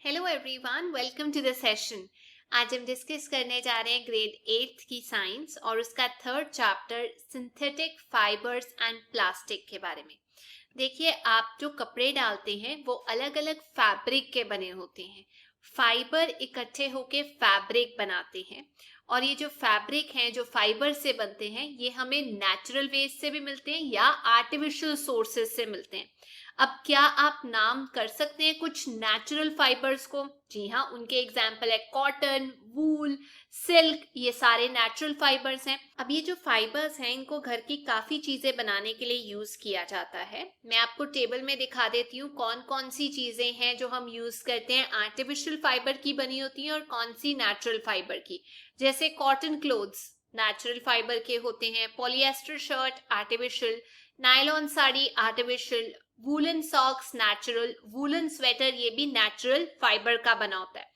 Hello everyone, welcome to the session. आज हम discuss करने जा रहे हैं ग्रेड 8 की साइंस और उसका third chapter synthetic fibres and plastic के बारे में। देखिए, आप जो कपड़े डालते हैं वो अलग अलग फैब्रिक के बने होते हैं। फाइबर इकट्ठे होके फैब्रिक बनाते हैं और ये जो फैब्रिक हैं जो फाइबर से बनते हैं ये हमें नेचुरल वेज से भी मिलते हैं या आर्टिफिशियल सोर्सेज से मिलते हैं। अब क्या आप नाम कर सकते हैं कुछ नेचुरल फाइबर्स को? जी हाँ, उनके एग्जाम्पल है कॉटन, वूल, सिल्क, ये सारे नेचुरल फाइबर्स हैं। अब ये जो फाइबर्स हैं इनको घर की काफी चीजें बनाने के लिए यूज किया जाता है। मैं आपको टेबल में दिखा देती हूँ कौन कौन सी चीजें हैं जो हम यूज करते हैं आर्टिफिशियल फाइबर की बनी होती हैं और कौन सी नेचुरल फाइबर की। जैसे कॉटन क्लोथ्स नेचुरल फाइबर के होते हैं, polyester shirt artificial, nylon sari artificial, woollen socks natural, woollen sweater ये भी नेचुरल फाइबर का बना होता है।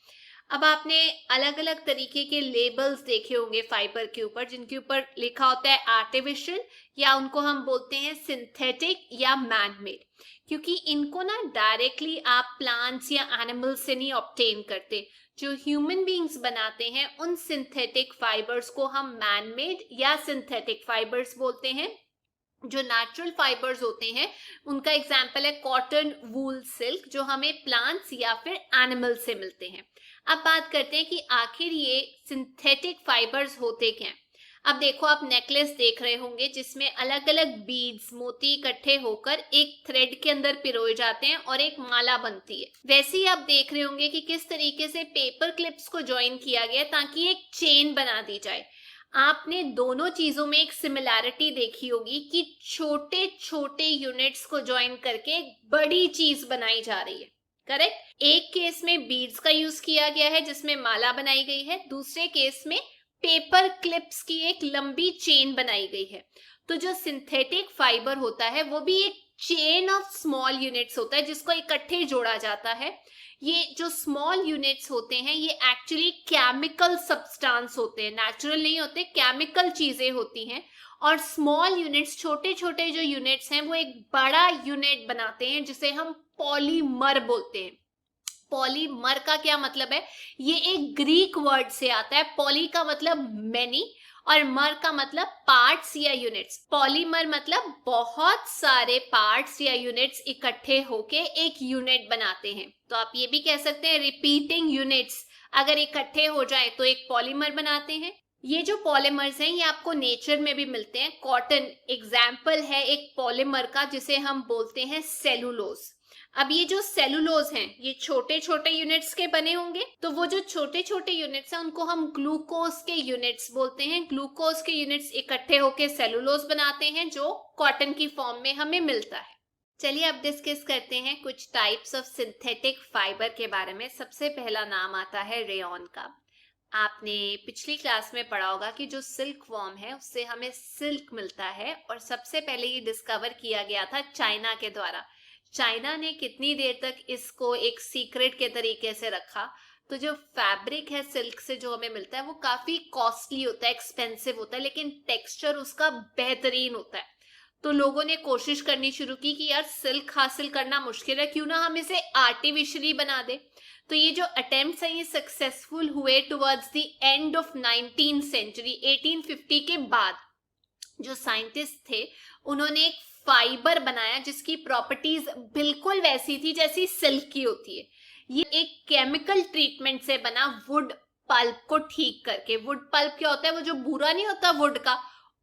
अब आपने अलग अलग तरीके के लेबल्स देखे होंगे फाइबर के ऊपर जिनके ऊपर लिखा होता है आर्टिफिशियल या उनको हम बोलते हैं सिंथेटिक या मैन मेड, क्योंकि इनको ना डायरेक्टली आप प्लांट्स या एनिमल्स से नहीं ऑब्टेन करते। जो ह्यूमन बींग्स बनाते हैं उन सिंथेटिक फाइबर्स को हम मैन मेड या सिंथेटिक फाइबर्स बोलते हैं। जो नेचुरल फाइबर्स होते हैं उनका एग्जाम्पल है कॉटन, वूल, सिल्क, जो हमें प्लांट्स या फिर एनिमल से मिलते हैं। अब बात करते हैं कि आखिर ये सिंथेटिक फाइबर्स होते क्या हैं। अब देखो, आप नेकलेस देख रहे होंगे जिसमें अलग अलग बीड्स, मोती इकट्ठे होकर एक थ्रेड के अंदर पिरोए जाते हैं और एक माला बनती है। वैसे ही आप देख रहे होंगे कि किस तरीके से पेपर क्लिप्स को ज्वाइन किया गया ताकि एक चेन बना दी जाए। आपने दोनों चीजों में एक सिमिलैरिटी देखी होगी कि छोटे छोटे यूनिट्स को ज्वाइन करके एक बड़ी चीज बनाई जा रही है। करेक्ट। एक केस में बीड्स का यूज किया गया है जिसमें माला बनाई गई है, दूसरे केस में पेपर क्लिप्स की एक लंबी चेन बनाई गई है। तो जो सिंथेटिक फाइबर होता है वो भी एक चेन ऑफ स्मॉल यूनिट्स होता है जिसको इकट्ठे जोड़ा जाता है। ये जो स्मॉल यूनिट्स होते हैं ये एक्चुअली केमिकल सब्सटेंस होते हैं, नेचुरल नहीं होते, केमिकल चीजें होती हैं। और स्मॉल यूनिट्स, छोटे छोटे जो यूनिट्स हैं वो एक बड़ा यूनिट बनाते हैं जिसे हम पॉलीमर बोलते हैं। पॉलीमर का क्या मतलब है? ये एक ग्रीक वर्ड से आता है। पॉली का मतलब मेनी और मर का मतलब पार्ट्स या यूनिट्स। पॉलीमर मतलब बहुत सारे पार्ट्स या यूनिट्स इकट्ठे होके एक यूनिट बनाते हैं। तो आप ये भी कह सकते हैं रिपीटिंग यूनिट्स अगर इकट्ठे हो जाए तो एक पॉलीमर बनाते हैं। ये जो पॉलीमर्स हैं ये आपको नेचर में भी मिलते हैं। कॉटन एग्जाम्पल है एक पॉलीमर का जिसे हम बोलते हैं सेलुलोज। अब ये जो सेलुलोज हैं ये छोटे छोटे यूनिट्स के बने होंगे, तो वो जो छोटे छोटे यूनिट्स हैं उनको हम ग्लूकोज के यूनिट्स बोलते हैं। ग्लूकोज के यूनिट्स इकट्ठे होकर सेलुलोज बनाते हैं जो कॉटन की फॉर्म में हमें मिलता है। चलिए अब डिस्कस करते हैं कुछ टाइप्स ऑफ सिंथेटिक फाइबर के बारे में। सबसे पहला नाम आता है रेयॉन का। आपने पिछली क्लास में पढ़ा होगा कि जो सिल्क वॉर्म है उससे हमें सिल्क मिलता है और सबसे पहले ये डिस्कवर किया गया था चाइना के द्वारा। चाइना ने कितनी देर तक इसको एक सीक्रेट के तरीके से रखा। तो जो फैब्रिक है सिल्क से जो हमें मिलता है वो काफी कॉस्टली होता है, एक्सपेंसिव होता है, लेकिन टेक्सचर उसका बेहतरीन होता है। तो लोगों ने कोशिश करनी शुरू की कि यार सिल्क हासिल करना मुश्किल है, क्यों ना हम इसे आर्टिफिशियली बना दे। तो ये जो अटेम्प्ट्स हैं ये सक्सेसफुल हुए towards the end of 19th century. 1850 के बाद जो साइंटिस्ट थे उन्होंने एक फाइबर बनाया जिसकी प्रॉपर्टीज बिल्कुल वैसी थी जैसी सिल्क की होती है। ये एक केमिकल ट्रीटमेंट से बना, वुड पल्प को ठीक करके। वुड पल्प क्या होता है? वो जो बुरा नहीं होता वुड का,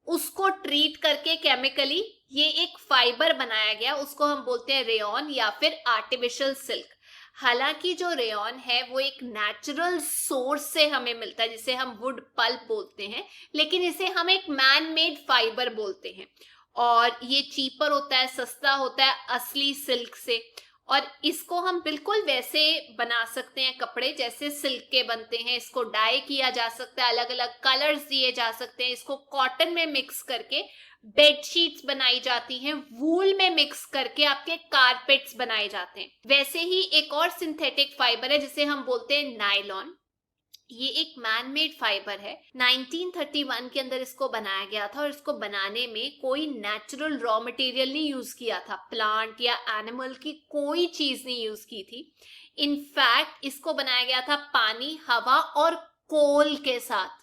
उसको ट्रीट करके केमिकली ये एक फाइबर बनाया गया। उसको हम बोलते हैं रेयॉन या फिर आर्टिफिशियल सिल्क। हालांकि जो रेयॉन है वो एक नेचुरल सोर्स से हमें मिलता है जिसे हम वुड पल्प बोलते हैं, लेकिन इसे हम एक मैन मेड फाइबर बोलते हैं और ये चीपर होता है, सस्ता होता है असली सिल्क से। और इसको हम बिल्कुल वैसे बना सकते हैं कपड़े जैसे सिल्क के बनते हैं। इसको डाई किया जा सकता है, अलग अलग कलर्स दिए जा सकते हैं। इसको कॉटन में मिक्स करके बेडशीट्स बनाई जाती हैं, वूल में मिक्स करके आपके कारपेट्स बनाए जाते हैं। वैसे ही एक और सिंथेटिक फाइबर है जिसे हम बोलते हैं नायलॉन। ये एक मैन मेड फाइबर है। 1931 के अंदर इसको बनाया गया था और इसको बनाने में कोई नेचुरल रॉ मटेरियल नहीं यूज किया था, प्लांट या एनिमल की कोई चीज नहीं यूज की थी। इनफैक्ट इसको बनाया गया था पानी, हवा और कोल के साथ।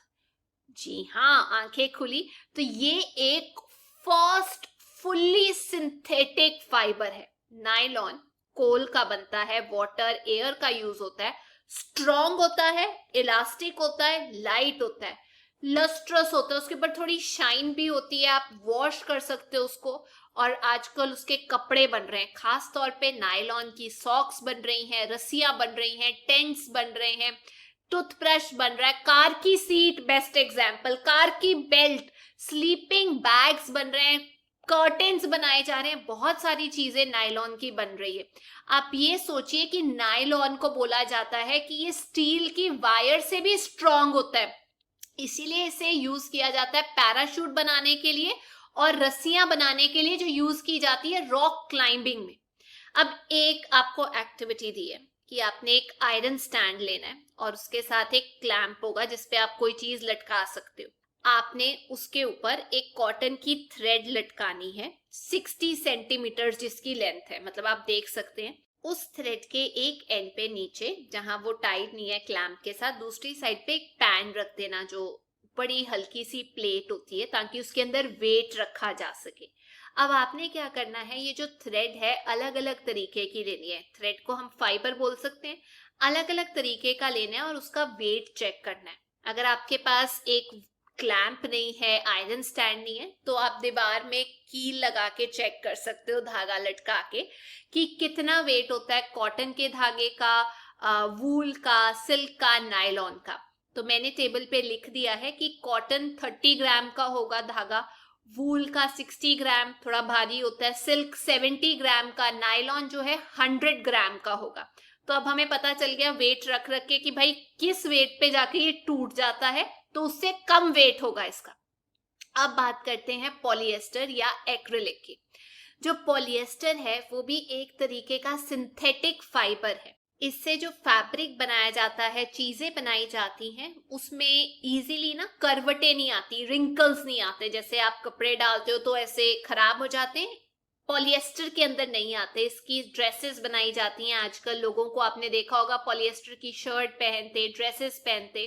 जी हाँ, आंखें खुली। तो ये एक फर्स्ट फुल्ली सिंथेटिक फाइबर है। नायलॉन कोल का बनता है, वाटर एयर का यूज होता है, स्ट्रॉन्ग होता है, इलास्टिक होता है, लाइट होता है, लस्ट्रस होता है, उसके ऊपर थोड़ी शाइन भी होती है, आप वॉश कर सकते हो उसको। और आजकल उसके कपड़े बन रहे हैं, खास तौर पे नायलॉन की सॉक्स बन रही हैं, रस्सियां बन रही हैं, टेंट्स बन रहे हैं, टूथब्रश बन रहा है, कार की सीट बेस्ट एग्जाम्पल, कार की बेल्ट, स्लीपिंग बैग्स बन रहे हैं, कर्टेन्स बनाए जा रहे हैं, बहुत सारी चीजें नायलॉन की बन रही है। आप ये सोचिए कि नायलॉन को बोला जाता है कि ये स्टील की वायर से भी स्ट्रॉन्ग होता है, इसीलिए इसे यूज किया जाता है पैराशूट बनाने के लिए और रस्सियां बनाने के लिए, जो यूज की जाती है रॉक क्लाइंबिंग में। अब एक आपको एक्टिविटी दी है कि आपने एक आयरन स्टैंड लेना है और उसके साथ एक क्लैंप होगा जिसपे आप कोई चीज लटका सकते हो। आपने उसके ऊपर एक कॉटन की थ्रेड लटकानी है, 60 सेंटीमीटर जिसकी लेंथ है, मतलब आप देख सकते हैं। उस थ्रेड के एक एंड पे नीचे, जहां वो टाइट नहीं है क्लैंप के साथ, दूसरी साइड पे एक पैन रख देना, जो बड़ी हल्की सी प्लेट होती है, ताकि उसके अंदर वेट रखा जा सके। अब आपने क्या करना है, ये जो थ्रेड है अलग अलग तरीके की लेनी है, थ्रेड को हम फाइबर बोल सकते हैं, अलग अलग तरीके का लेना है और उसका वेट चेक करना है। अगर आपके पास एक क्लैंप नहीं है, आयरन स्टैंड नहीं है, तो आप दीवार में कील लगा के चेक कर सकते हो, धागा लटका के, कि कितना वेट होता है कॉटन के धागे का, वूल का, सिल्क का, नायलॉन का। तो मैंने टेबल पे लिख दिया है कि कॉटन 30 ग्राम का होगा धागा, वूल का 60 ग्राम, थोड़ा भारी होता है, सिल्क 70 ग्राम का, नायलॉन जो है 100 ग्राम का होगा। तो अब हमें पता चल गया वेट रख रख के कि भाई किस वेट पे जाके ये टूट जाता है, तो उससे कम वेट होगा इसका। अब बात करते हैं पॉलिएस्टर या एक्रिलिक की। जो पॉलिएस्टर है वो भी एक तरीके का सिंथेटिक फाइबर है। इससे जो फैब्रिक बनाया जाता है, चीजें बनाई जाती हैं, उसमें इजीली ना करवटें नहीं आती, रिंकल्स नहीं आते, जैसे आप कपड़े डालते हो तो ऐसे खराब हो जाते हैं, पॉलिएस्टर के अंदर नहीं आते। इसकी ड्रेसेस बनाई जाती हैं, आजकल लोगों को आपने देखा होगा पॉलिएस्टर की शर्ट पहनते, ड्रेसेस पहनते।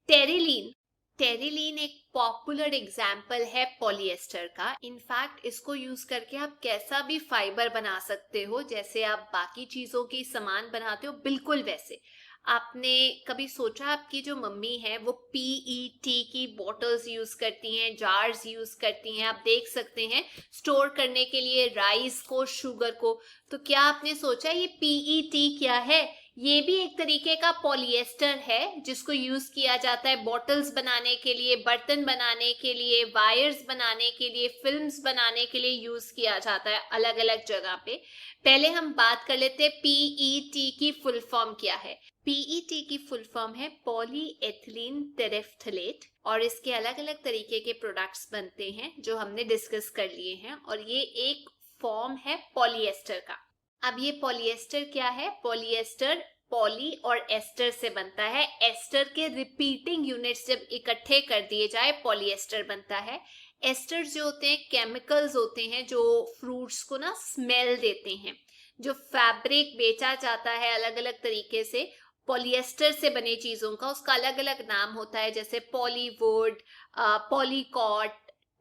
टेरिलीन, टेरिलीन एक पॉपुलर एग्जाम्पल है पॉलिएस्टर का। इनफैक्ट इसको यूज करके आप कैसा भी फाइबर बना सकते हो, जैसे आप बाकी चीजों की सामान बनाते हो बिल्कुल वैसे। आपने कभी सोचा आपकी जो मम्मी है वो पीईटी की बॉटल्स यूज करती हैं, जार्स यूज करती हैं, आप देख सकते हैं, स्टोर करने के लिए राइस को, शुगर को। तो क्या आपने सोचा ये पीईटी क्या है? ये भी एक तरीके का पॉलिएस्टर है जिसको यूज किया जाता है बॉटल्स बनाने के लिए, बर्तन बनाने के लिए, वायर्स बनाने के लिए, फिल्म्स बनाने के लिए यूज किया जाता है अलग अलग जगह पे। पहले हम बात कर लेते हैं पीईटी की फुल फॉर्म क्या है। पीईटी की फुल फॉर्म है पॉलीएथिलीन टेरेफ्थलेट, और इसके अलग अलग तरीके के प्रोडक्ट्स बनते हैं जो हमने डिस्कस कर लिए हैं, और ये एक फॉर्म है पॉलिएस्टर का। अब ये पॉलिएस्टर क्या है? पॉलिएस्टर पॉली और एस्टर से बनता है। एस्टर के रिपीटिंग यूनिट्स जब इकट्ठे कर दिए जाए पॉलिएस्टर बनता है। एस्टर्स जो होते हैं केमिकल्स होते हैं जो फ्रूट्स को ना स्मेल देते हैं। जो फैब्रिक बेचा जाता है अलग अलग तरीके से पॉलिएस्टर से बने चीजों का, उसका अलग अलग नाम होता है, जैसे पॉलीवुड, पॉलीकॉट,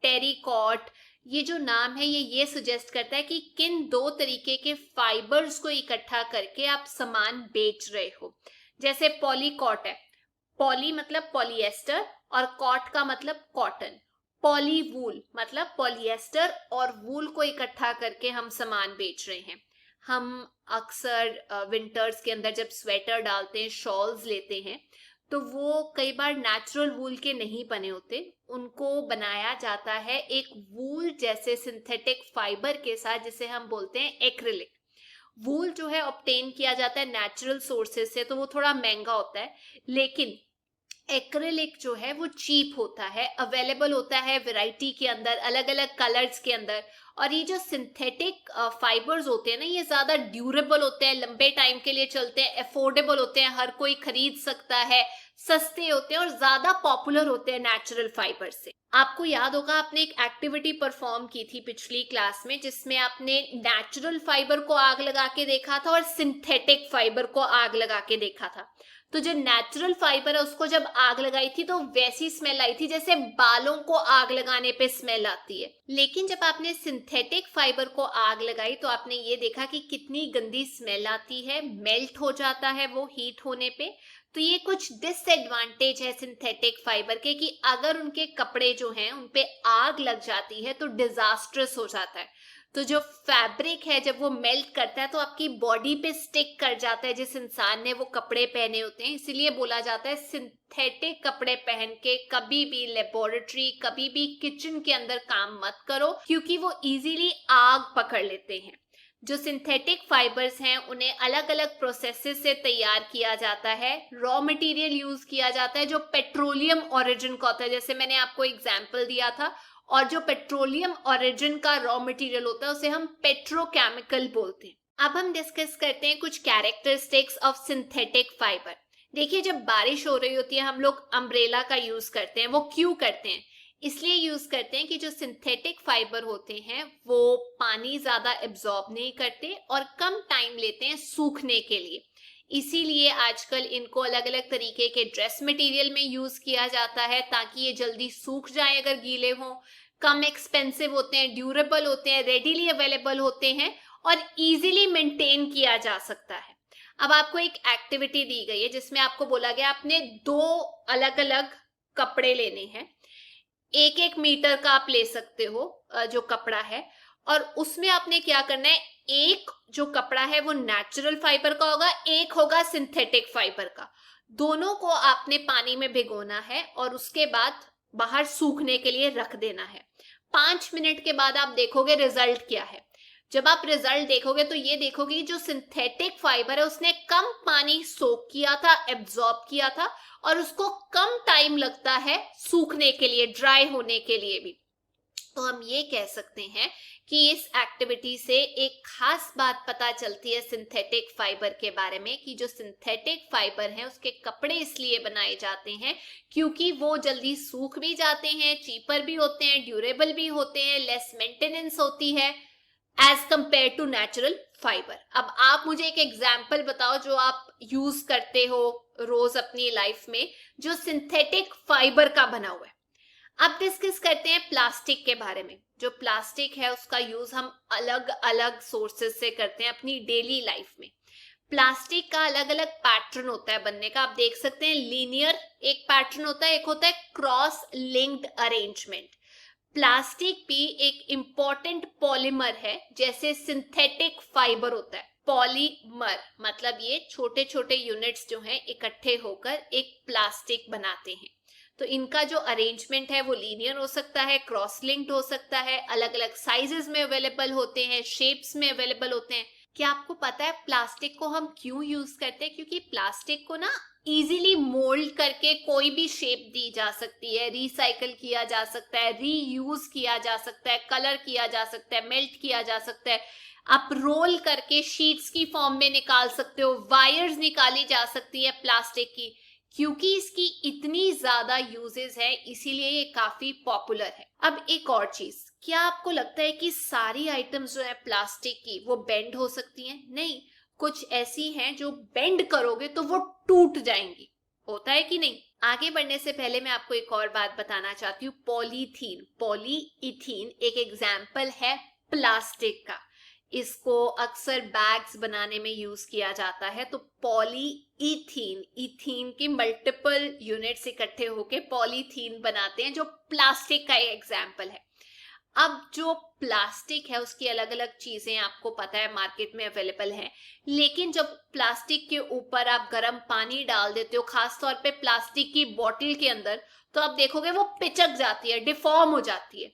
टेरिकॉट। ये जो नाम है ये सजेस्ट करता है कि किन दो तरीके के फाइबर्स को इकट्ठा करके आप सामान बेच रहे हो। जैसे पॉलीकॉट है, पॉली मतलब पॉलिएस्टर और कॉट का मतलब कॉटन। पॉलीवूल मतलब पॉलिएस्टर और वूल को इकट्ठा करके हम सामान बेच रहे हैं। हम अक्सर विंटर्स के अंदर जब स्वेटर डालते हैं, शॉल्स लेते हैं, तो वो कई बार नेचुरल वूल के नहीं बने होते, उनको बनाया जाता है एक वूल जैसे सिंथेटिक फाइबर के साथ, जिसे हम बोलते हैं एक्रिलिक। वूल जो है ऑब्टेन किया जाता है नेचुरल सोर्सेज से, तो वो थोड़ा महंगा होता है, लेकिन एक्रिलिक जो है वो चीप होता है, अवेलेबल होता है वैरायटी के अंदर, अलग अलग कलर्स के अंदर। और ये जो सिंथेटिक फाइबर्स होते हैं ना, ये ज्यादा ड्यूरेबल होते हैं, लंबे टाइम के लिए चलते हैं, अफोर्डेबल होते हैं, हर कोई खरीद सकता है, सस्ते होते हैं और ज्यादा पॉपुलर होते हैं नेचुरल फाइबर से। आपको याद होगा आपने एक एक्टिविटी परफॉर्म की थी पिछली क्लास में जिसमें आपने नेचुरल फाइबर को आग लगा के देखा था और सिंथेटिक फाइबर को आग लगा के देखा था। तो जो नेचुरल फाइबर है उसको जब आग लगाई थी तो वैसी स्मेल आई थी जैसे बालों को आग लगाने पे स्मेल आती है। लेकिन जब आपने सिंथेटिक फाइबर को आग लगाई तो आपने ये देखा कि कितनी गंदी स्मेल आती है, मेल्ट हो जाता है वो हीट होने पे। तो ये कुछ डिसएडवांटेज है सिंथेटिक फाइबर के कि अगर उनके कपड़े जो हैं उन पे आग लग जाती है तो डिजास्ट्रस हो जाता है। तो जो फैब्रिक है जब वो मेल्ट करता है तो आपकी बॉडी पे स्टिक कर जाता है जिस इंसान ने वो कपड़े पहने होते हैं। इसीलिए बोला जाता है सिंथेटिक कपड़े पहन के कभी भी लेबोरेटरी, कभी भी किचन के अंदर काम मत करो क्योंकि वो इजीली आग पकड़ लेते हैं। जो सिंथेटिक फाइबर्स हैं उन्हें अलग अलग प्रोसेसेस से तैयार किया जाता है, रॉ मटेरियल यूज किया जाता है जो पेट्रोलियम ओरिजिन का होता है, जैसे मैंने आपको एग्जांपल दिया था। और जो पेट्रोलियम ओरिजिन का रॉ मटेरियल होता है उसे हम पेट्रोकेमिकल बोलते हैं। अब हम डिस्कस करते हैं कुछ कैरेक्टरिस्टिक्स ऑफ सिंथेटिक फाइबर। देखिए जब बारिश हो रही होती है हम लोग अम्ब्रेला का यूज करते हैं। वो क्यों करते हैं? इसलिए यूज करते हैं कि जो सिंथेटिक फाइबर होते हैं वो पानी ज्यादा एब्जॉर्ब नहीं करते और कम टाइम लेते हैं सूखने के लिए। इसीलिए आजकल इनको अलग अलग तरीके के ड्रेस मटेरियल में यूज किया जाता है ताकि ये जल्दी सूख जाए अगर गीले हों। कम एक्सपेंसिव होते हैं, ड्यूरेबल होते हैं, रेडीली अवेलेबल होते हैं और इजीली मेंटेन किया जा सकता है। अब आपको एक एक्टिविटी दी गई है जिसमें आपको बोला गया आपने 2 अलग अलग कपड़े लेने हैं। 1-1 मीटर का आप ले सकते हो जो कपड़ा है, और उसमें आपने क्या करना है, एक जो कपड़ा है वो नेचुरल फाइबर का होगा, एक होगा सिंथेटिक फाइबर का। दोनों को आपने पानी में भिगोना है और उसके बाद बाहर सूखने के लिए रख देना है। 5 मिनट के बाद आप देखोगे रिजल्ट क्या है। जब आप रिजल्ट देखोगे तो ये देखोगे जो सिंथेटिक फाइबर है उसने कम पानी सोक किया था, एब्जॉर्ब किया था, और उसको कम टाइम लगता है सूखने के लिए, ड्राई होने के लिए भी। तो हम ये कह सकते हैं कि इस एक्टिविटी से एक खास बात पता चलती है सिंथेटिक फाइबर के बारे में कि जो सिंथेटिक फाइबर है उसके कपड़े इसलिए बनाए जाते हैं क्योंकि वो जल्दी सूख भी जाते हैं, चीपर भी होते हैं, ड्यूरेबल भी होते हैं, लेस मेंटेनेंस होती है as compare to natural fibre. अब आप मुझे एक एग्जाम्पल बताओ जो आप यूज करते हो रोज अपनी लाइफ में जो सिंथेटिक फाइबर का बना हुआ है। अब डिस्कस करते हैं प्लास्टिक के बारे में। जो प्लास्टिक है उसका यूज हम अलग अलग सोर्सेस से करते हैं अपनी डेली लाइफ में। प्लास्टिक का अलग अलग पैटर्न होता है बनने का। आप देख सकते हैं लीनियर एक पैटर्न होता है, एक होता है क्रॉस लिंक्ड अरेंजमेंट। प्लास्टिक भी एक इंपॉर्टेंट पॉलीमर है जैसे सिंथेटिक फाइबर होता है। पॉलीमर मतलब ये छोटे छोटे यूनिट्स जो हैं इकट्ठे होकर एक प्लास्टिक बनाते हैं। तो इनका जो अरेंजमेंट है वो लीनियर हो सकता है, क्रॉस लिंक्ड हो सकता है, अलग अलग साइजेस में अवेलेबल होते हैं, शेप्स में अवेलेबल होते हैं। क्या आपको पता है प्लास्टिक को हम क्यों यूज करते हैं? क्योंकि प्लास्टिक को ना इजीली मोल्ड करके कोई भी शेप दी जा सकती है, रिसाइकल किया जा सकता है, रीयूज किया जा सकता है, कलर किया जा सकता है, मेल्ट किया जा सकता है। आप रोल करके शीट्स की फॉर्म में निकाल सकते हो, वायर्स निकाली जा सकती है प्लास्टिक की। क्योंकि इसकी इतनी ज्यादा यूजेस है इसीलिए ये काफी पॉपुलर है। अब एक और चीज, क्या आपको लगता है कि सारी आइटम्स जो है प्लास्टिक की वो बेंड हो सकती हैं? नहीं, कुछ ऐसी हैं जो बेंड करोगे तो वो टूट जाएंगी। होता है कि नहीं? आगे बढ़ने से पहले मैं आपको एक और बात बताना चाहती हूँ। पॉलीथीन, पॉलीइथीन एक एग्जाम्पल है प्लास्टिक का। इसको अक्सर बैग्स बनाने में यूज किया जाता है। तो पॉलीइथीन, इथीन की मल्टीपल यूनिट्स इकट्ठे होके पॉलीथीन बनाते हैं जो प्लास्टिक का एग्जाम्पल है। अब जो प्लास्टिक है उसकी अलग अलग चीजें आपको पता है मार्केट में अवेलेबल है, लेकिन जब प्लास्टिक के ऊपर आप गर्म पानी डाल देते हो, खासतौर पे प्लास्टिक की बोतल के अंदर, तो आप देखोगे वो पिचक जाती है, डिफॉर्म हो जाती है।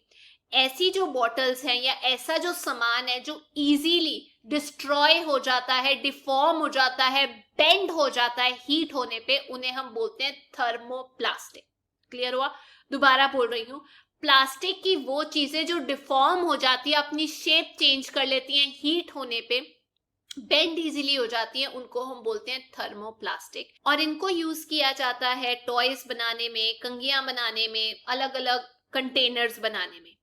ऐसी जो बॉटल्स हैं या ऐसा जो सामान है जो इजीली डिस्ट्रॉय हो जाता है, डिफॉर्म हो जाता है, बेंड हो जाता है हीट होने पे, उन्हें हम बोलते हैं थर्मोप्लास्टिक। क्लियर हुआ? दोबारा बोल रही हूँ, प्लास्टिक की वो चीजें जो डिफॉर्म हो जाती है, अपनी शेप चेंज कर लेती हैं हीट होने पे, बेंड इजीली हो जाती है, उनको हम बोलते हैं थर्मोप्लास्टिक। और इनको यूज किया जाता है टॉयज बनाने में, कंघियां बनाने में, अलग अलग कंटेनर्स बनाने में।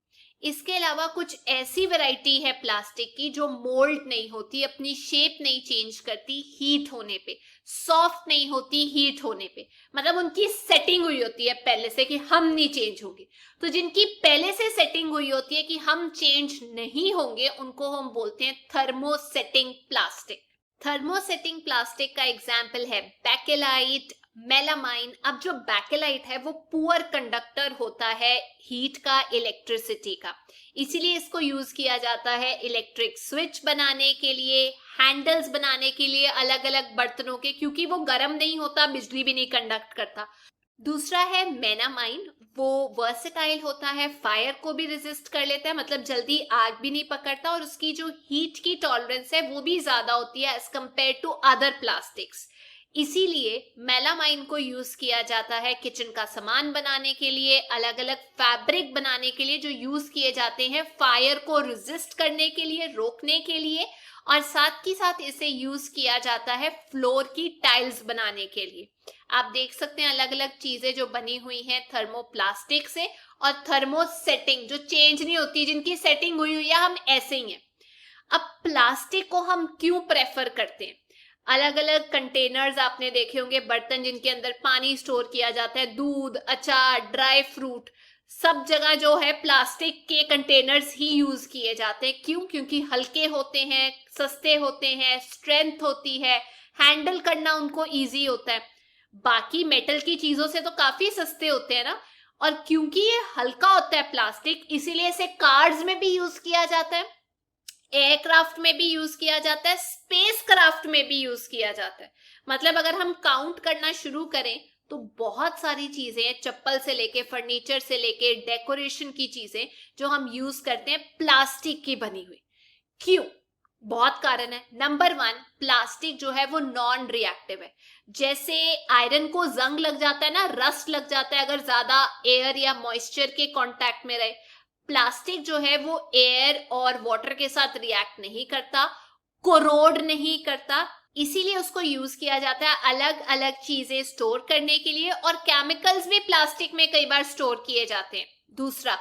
इसके अलावा कुछ ऐसी वैरायटी है प्लास्टिक की जो मोल्ड नहीं होती, अपनी शेप नहीं चेंज करती हीट होने पे, सॉफ्ट नहीं होती हीट होने पे, मतलब उनकी सेटिंग हुई होती है पहले से कि हम नहीं चेंज होंगे। तो जिनकी पहले से सेटिंग हुई होती है कि हम चेंज नहीं होंगे, उनको हम बोलते हैं थर्मोसेटिंग प्लास्टिक। थर्मोसेटिंग प्लास्टिक का एग्जाम्पल है बैकेलाइट, मेलामाइन। अब जो बैकेलाइट है वो पुअर कंडक्टर होता है हीट का, इलेक्ट्रिसिटी का, इसीलिए इसको यूज किया जाता है इलेक्ट्रिक स्विच बनाने के लिए, हैंडल्स बनाने के लिए अलग अलग बर्तनों के, क्योंकि वो गर्म नहीं होता, बिजली भी नहीं कंडक्ट करता। दूसरा है मेलामाइन, वो वर्सेटाइल होता है, फायर को भी रेजिस्ट कर लेता है, मतलब जल्दी आग भी नहीं पकड़ता, और उसकी जो हीट की टॉलरेंस है वो भी ज्यादा होती है as compare to other plastics. इसीलिए मेलामाइन को यूज किया जाता है किचन का सामान बनाने के लिए, अलग अलग फैब्रिक बनाने के लिए जो यूज किए जाते हैं फायर को रेजिस्ट करने के लिए, रोकने के लिए, और साथ ही साथ इसे यूज किया जाता है फ्लोर की टाइल्स बनाने के लिए। आप देख सकते हैं अलग अलग चीजें जो बनी हुई हैं थर्मोप्लास्टिक से, और थर्मोसेटिंग जो चेंज नहीं होती, जिनकी सेटिंग हुई हुई है, हम ऐसे ही हैं। अब प्लास्टिक को हम क्यों प्रेफर करते हैं? अलग अलग कंटेनर्स आपने देखे होंगे, बर्तन जिनके अंदर पानी स्टोर किया जाता है, दूध, अचार, ड्राई फ्रूट, सब जगह जो है प्लास्टिक के कंटेनर्स ही यूज किए जाते हैं। क्यों? क्योंकि हल्के होते हैं, सस्ते होते हैं, स्ट्रेंथ होती है, हैंडल करना उनको इजी होता है। बाकी मेटल की चीजों से तो काफी सस्ते होते हैं ना, और क्योंकि ये हल्का होता है प्लास्टिक, इसीलिए इसे कार्स में भी यूज किया जाता है, एयरक्राफ्ट में भी यूज किया जाता है, स्पेस क्राफ्ट में भी यूज किया जाता है। मतलब अगर हम काउंट करना शुरू करें तो बहुत सारी चीजें हैं, चप्पल से लेके, फर्नीचर से लेके, डेकोरेशन की चीजें जो हम यूज करते हैं प्लास्टिक की बनी हुई। क्यों? बहुत कारण है। नंबर 1, प्लास्टिक जो है वो नॉन रिएक्टिव है। जैसे आयरन को जंग लग जाता है ना, रस्ट लग जाता है अगर ज्यादा एयर या मॉइस्चर के कांटेक्ट में रहे, प्लास्टिक जो है वो एयर और वाटर के साथ रिएक्ट नहीं करता, कोरोड नहीं करता, इसीलिए उसको यूज किया जाता है अलग अलग चीजें स्टोर करने के लिए, और केमिकल्स भी प्लास्टिक में कई बार स्टोर किए जाते हैं। दूसरा,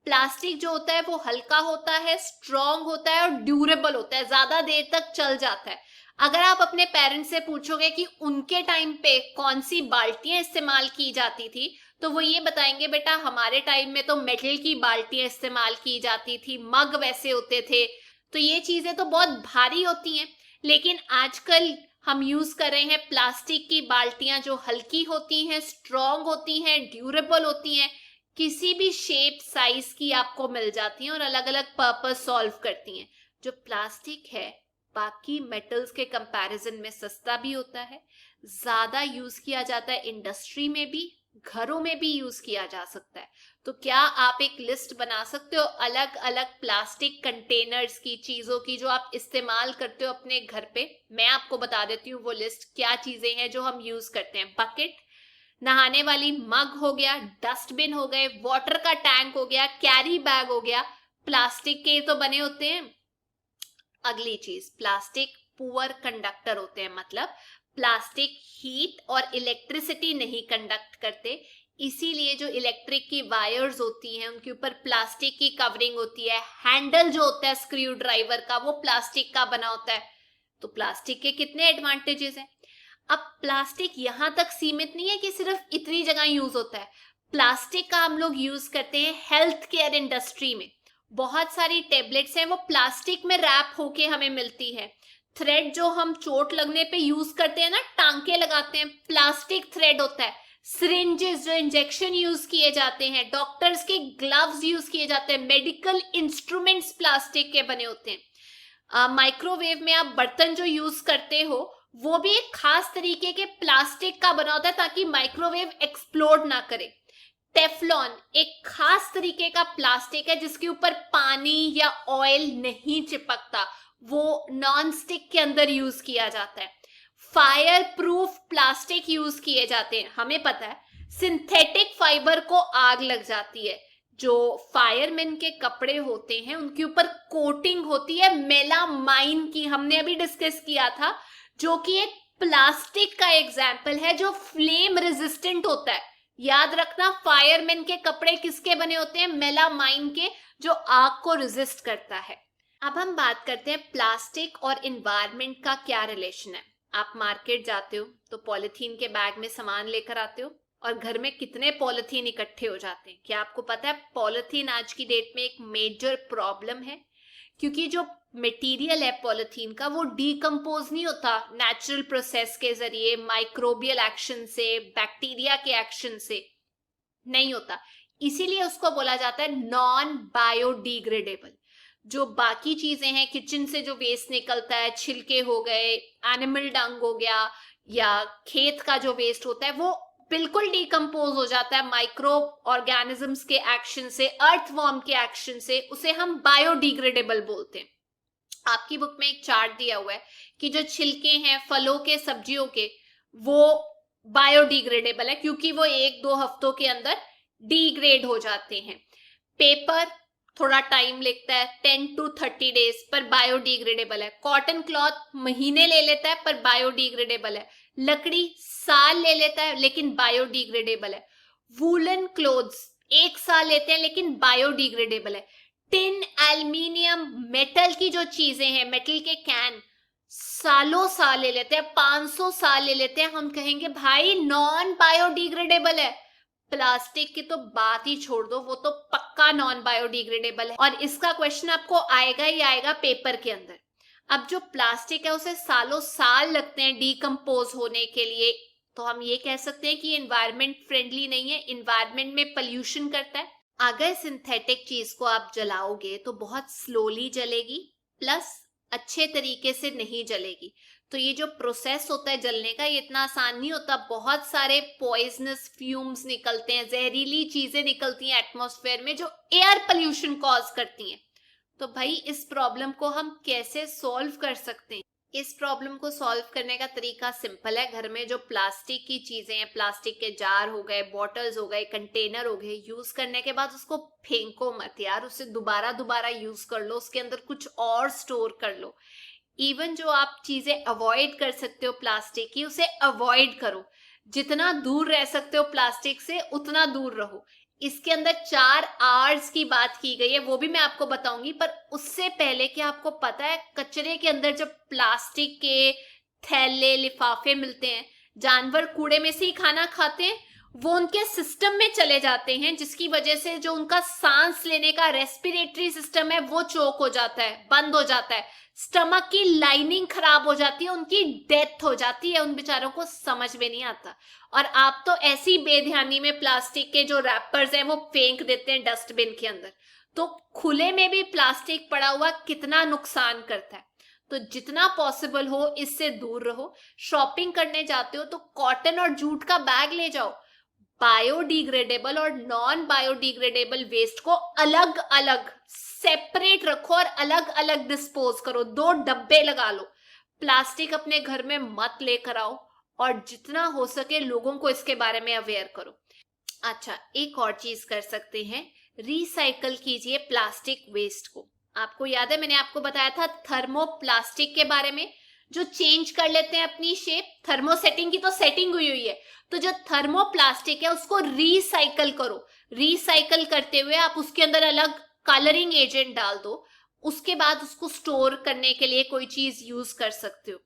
प्लास्टिक जो होता है वो हल्का होता है, स्ट्रॉन्ग होता है और ड्यूरेबल होता है, ज्यादा देर तक चल जाता है। अगर आप अपने पेरेंट्स से पूछोगे कि उनके टाइम पे कौन सी बाल्टियां इस्तेमाल की जाती थी, तो वो ये बताएंगे, बेटा हमारे टाइम में तो मेटल की बाल्टियां इस्तेमाल की जाती थी, मग वैसे होते थे। तो ये चीजें तो बहुत भारी होती हैं, लेकिन आजकल हम यूज कर रहे हैं प्लास्टिक की बाल्टियां जो हल्की होती हैं, स्ट्रॉन्ग होती हैं, ड्यूरेबल होती हैं, किसी भी शेप साइज की आपको मिल जाती हैं और अलग अलग पर्पस सॉल्व करती हैं। जो प्लास्टिक है बाकी मेटल्स के कंपैरिजन में सस्ता भी होता है, ज्यादा यूज किया जाता है, इंडस्ट्री में भी, घरों में भी यूज किया जा सकता है। तो क्या आप एक लिस्ट बना सकते हो अलग अलग प्लास्टिक कंटेनर्स की, चीजों की जो आप इस्तेमाल करते हो अपने घर पे? मैं आपको बता देती हूँ वो लिस्ट, क्या चीजें हैं जो हम यूज करते हैं। बकेट, नहाने वाली मग हो गया, डस्टबिन हो गए, वाटर का टैंक हो गया, कैरी बैग हो गया, प्लास्टिक के तो बने होते हैं। अगली चीज, प्लास्टिक पुअर कंडक्टर होते हैं, मतलब प्लास्टिक हीट और इलेक्ट्रिसिटी नहीं कंडक्ट करते, इसीलिए जो इलेक्ट्रिक की वायर्स होती हैं उनके ऊपर प्लास्टिक की कवरिंग होती है। हैंडल जो होता है स्क्रू ड्राइवर का वो प्लास्टिक का बना होता है। तो प्लास्टिक के कितने एडवांटेजेस हैं। अब प्लास्टिक यहां तक सीमित नहीं है कि सिर्फ इतनी जगह यूज होता है, प्लास्टिक का हम लोग यूज करते हैं हेल्थ केयर इंडस्ट्री में। बहुत सारी टेबलेट्स हैं वो प्लास्टिक में रैप होके हमें मिलती है। थ्रेड जो हम चोट लगने पे यूज करते हैं ना, टांके लगाते हैं, प्लास्टिक थ्रेड होता है। सिरिंजेस जो इंजेक्शन यूज किए जाते हैं, डॉक्टर्स के ग्लव्स यूज किए जाते हैं, मेडिकल इंस्ट्रूमेंट्स प्लास्टिक के बने होते हैं। माइक्रोवेव में आप बर्तन जो यूज करते हो वो भी एक खास तरीके के प्लास्टिक का बना होता है ताकि माइक्रोवेव एक्सप्लोड ना करे। टेफ्लॉन एक खास तरीके का प्लास्टिक है जिसके ऊपर पानी या ऑयल नहीं चिपकता, वो नॉन स्टिक के अंदर यूज किया जाता है। फायर प्रूफ प्लास्टिक यूज किए जाते हैं। हमें पता है सिंथेटिक फाइबर को आग लग जाती है, जो फायरमैन के कपड़े होते हैं उनके ऊपर कोटिंग होती है मेलामाइन की, हमने अभी डिस्कस किया था, जो कि एक प्लास्टिक का एग्जाम्पल है जो फ्लेम रेजिस्टेंट होता है, याद रखना, फायरमैन के कपड़े किसके बने होते हैं? मेलामाइन के, जो आग को रेजिस्ट करता है। अब हम बात करते हैं प्लास्टिक और इन्वायरमेंट का क्या रिलेशन है। आप मार्केट जाते हो तो पॉलिथीन के बैग में सामान लेकर आते हो और घर में कितने पॉलिथीन इकट्ठे हो जाते हैं। क्या आपको पता है पॉलिथीन आज की डेट में एक मेजर प्रॉब्लम है, क्योंकि जो मटेरियल है पॉलिथीन का वो डीकम्पोज नहीं होता नेचुरल प्रोसेस के जरिए, माइक्रोबियल एक्शन से, बैक्टीरिया के एक्शन से नहीं होता। इसीलिए उसको बोला जाता है नॉन बायोडिग्रेडेबल। जो बाकी चीजें हैं, किचन से जो वेस्ट निकलता है, छिलके हो गए, एनिमल डंग हो गया, या खेत का जो वेस्ट होता है, वो बिल्कुल डिकम्पोज हो जाता है माइक्रो ऑर्गेनिजम्स के एक्शन से, अर्थवॉर्म के एक्शन से, उसे हम बायोडिग्रेडेबल बोलते हैं। आपकी बुक में एक चार्ट दिया हुआ है कि जो छिलके हैं फलों के, सब्जियों के, वो बायोडिग्रेडेबल है क्योंकि वो 1-2 हफ्तों के अंदर डिग्रेड हो जाते हैं। पेपर थोड़ा टाइम लगता है, 10 to 30 डेज, पर बायोडिग्रेडेबल है। कॉटन क्लॉथ महीने ले लेता है पर बायोडिग्रेडेबल है। लकड़ी साल ले लेता है लेकिन बायोडिग्रेडेबल है। वूलन क्लोथ्स 1 साल लेते हैं लेकिन बायोडिग्रेडेबल है। टिन, एल्यूमिनियम, मेटल की जो चीजें हैं, मेटल के कैन सालों साल ले लेते हैं, 500 साल ले लेते हैं, हम कहेंगे भाई नॉन बायोडिग्रेडेबल है। प्लास्टिक की तो बात ही छोड़ दो, वो तो पक्का नॉन बायोडिग्रेडेबल है और इसका क्वेश्चन आपको आएगा ही आएगा पेपर के अंदर। अब जो प्लास्टिक है उसे सालों साल लगते हैं डिकम्पोज होने के लिए, तो हम ये कह सकते हैं कि एनवायरमेंट फ्रेंडली नहीं है, एनवायरमेंट में पोल्यूशन करता है। अगर सिंथेटिक चीज को आप जलाओगे तो बहुत स्लोली जलेगी, प्लस अच्छे तरीके से नहीं जलेगी। तो ये जो प्रोसेस होता है जलने का, ये इतना आसान नहीं होता। बहुत सारे पॉइजनस फ्यूम्स निकलते हैं, जहरीली चीजें निकलती हैं एटमॉस्फेयर में जो एयर पोल्यूशन कॉज करती हैं। तो भाई इस प्रॉब्लम को हम कैसे सॉल्व कर सकते हैं? इस प्रॉब्लम को सॉल्व करने का तरीका सिंपल है। घर में जो प्लास्टिक की चीजें हैं, प्लास्टिक के जार हो गए, बॉटल्स हो गए, कंटेनर हो गए, यूज करने के बाद उसको फेंको मत यार, उसे दोबारा दोबारा यूज कर लो, उसके अंदर कुछ और स्टोर कर लो। इवन जो आप चीजें अवॉइड कर सकते हो प्लास्टिक की, उसे अवॉइड करो। जितना दूर रह सकते हो प्लास्टिक से उतना दूर रहो। इसके अंदर 4 R's की बात की गई है, वो भी मैं आपको बताऊंगी। पर उससे पहले कि आपको पता है कचरे के अंदर जब प्लास्टिक के थैले, लिफाफे मिलते हैं, जानवर कूड़े में से ही खाना खाते हैं, वो उनके सिस्टम में चले जाते हैं, जिसकी वजह से जो उनका सांस लेने का रेस्पिरेटरी सिस्टम है वो चोक हो जाता है, बंद हो जाता है, स्टमक की लाइनिंग खराब हो जाती है, उनकी डेथ हो जाती है। उन बेचारों को समझ में नहीं आता और आप तो ऐसी बेध्यानी में प्लास्टिक के जो रैपर्स हैं वो फेंक देते हैं डस्टबिन के अंदर। तो खुले में भी प्लास्टिक पड़ा हुआ कितना नुकसान करता है। तो जितना पॉसिबल हो इससे दूर रहो। शॉपिंग करने जाते हो तो कॉटन और जूट का बैग ले जाओ। बायोडिग्रेडेबल और नॉन बायोडिग्रेडेबल वेस्ट को अलग अलग सेपरेट रखो और अलग अलग डिस्पोज करो। 2 डब्बे लगा लो। प्लास्टिक अपने घर में मत लेकर आओ और जितना हो सके लोगों को इसके बारे में अवेयर करो। अच्छा, एक और चीज कर सकते हैं, रिसाइकल कीजिए प्लास्टिक वेस्ट को। आपको याद है मैंने आपको बताया था थर्मोप्लास्टिक के बारे में, जो चेंज कर लेते हैं अपनी शेप। थर्मो सेटिंग की तो सेटिंग हुई हुई है, तो जो थर्मोप्लास्टिक है उसको रिसाइकल करो। रिसाइकल करते हुए आप उसके अंदर अलग कलरिंग एजेंट डाल दो, उसके बाद उसको स्टोर करने के लिए कोई चीज यूज कर सकते हो।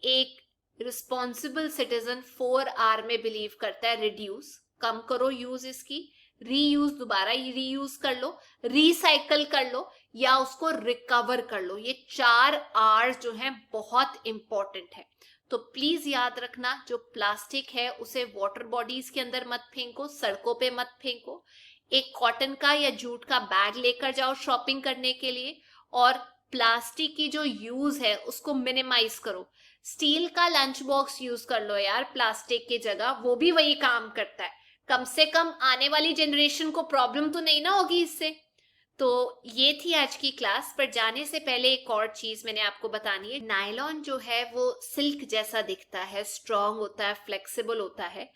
एक रिस्पॉन्सिबल सिटीजन 4R में बिलीव करता है, रिड्यूस, कम करो यूज इसकी, रीयूज, दोबारा रीयूज कर लो, रिसाइकल कर लो या उसको रिकवर कर लो। ये 4 R जो है बहुत इंपॉर्टेंट है। तो प्लीज याद रखना, जो प्लास्टिक है उसे वाटर बॉडीज के अंदर मत फेंको, सड़कों पे मत फेंको। एक कॉटन का या जूट का बैग लेकर जाओ शॉपिंग करने के लिए और प्लास्टिक की जो यूज है उसको मिनिमाइज करो। स्टील का लंच बॉक्स यूज कर लो यार प्लास्टिक की जगह, वो भी वही काम करता है। कम से कम आने वाली जनरेशन को प्रॉब्लम तो नहीं ना होगी इससे। तो ये थी आज की क्लास। पर जाने से पहले एक और चीज मैंने आपको बतानी है। नायलॉन जो है वो सिल्क जैसा दिखता है, स्ट्रॉन्ग होता है, फ्लेक्सिबल होता है।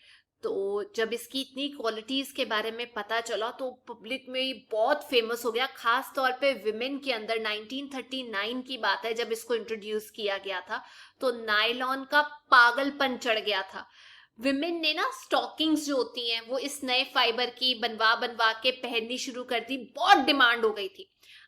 तो जब इसकी इतनी क्वालिटीज के बारे में पता चला तो पब्लिक में ये बहुत फेमस हो गया, खास तौर पे विमेन के अंदर। 1939 की बात है जब इसको इंट्रोड्यूस किया गया था, तो नायलॉन का पागलपन चढ़ गया था। विमेन ने ना स्टॉकिंग्स जो होती हैं वो इस नए फाइबर की बनवा बनवा के पहननी शुरू कर दी, बहुत डिमांड हो गई थी।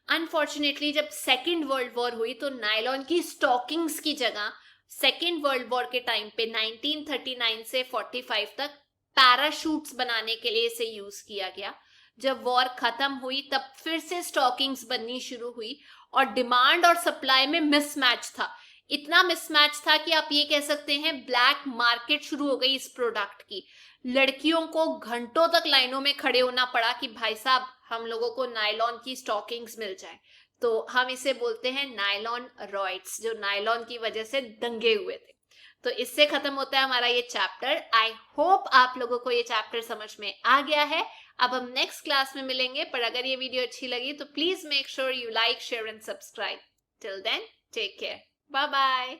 अनफॉर्चुनेटली जब सेकेंड वर्ल्ड वॉर हुई तो नायलॉन की स्टॉकिंग्स की जगह सेकेंड वर्ल्ड वॉर के टाइम पे 1939 से 45 तक पैराशूट्स बनाने के लिए इसे यूज किया गया। जब वॉर खत्म हुई तब फिर से स्टॉकिंग्स बननी शुरू हुई और डिमांड और सप्लाई में मिसमैच था। इतना मिसमैच था कि आप ये कह सकते हैं ब्लैक मार्केट शुरू हो गई इस प्रोडक्ट की। लड़कियों को घंटों तक लाइनों में खड़े होना पड़ा कि भाई साहब हम लोगों को नायलॉन की स्टॉकिंग्स मिल जाए। तो हम इसे बोलते हैं नायलॉन रॉयट्स, जो नायलॉन की वजह से दंगे हुए थे। तो इससे खत्म होता है हमारा ये चैप्टर। आई होप आप लोगों को ये चैप्टर समझ में आ गया है। अब हम नेक्स्ट क्लास में मिलेंगे, पर अगर ये वीडियो अच्छी लगी तो please make sure you like, share and subscribe. Till then take care, bye bye.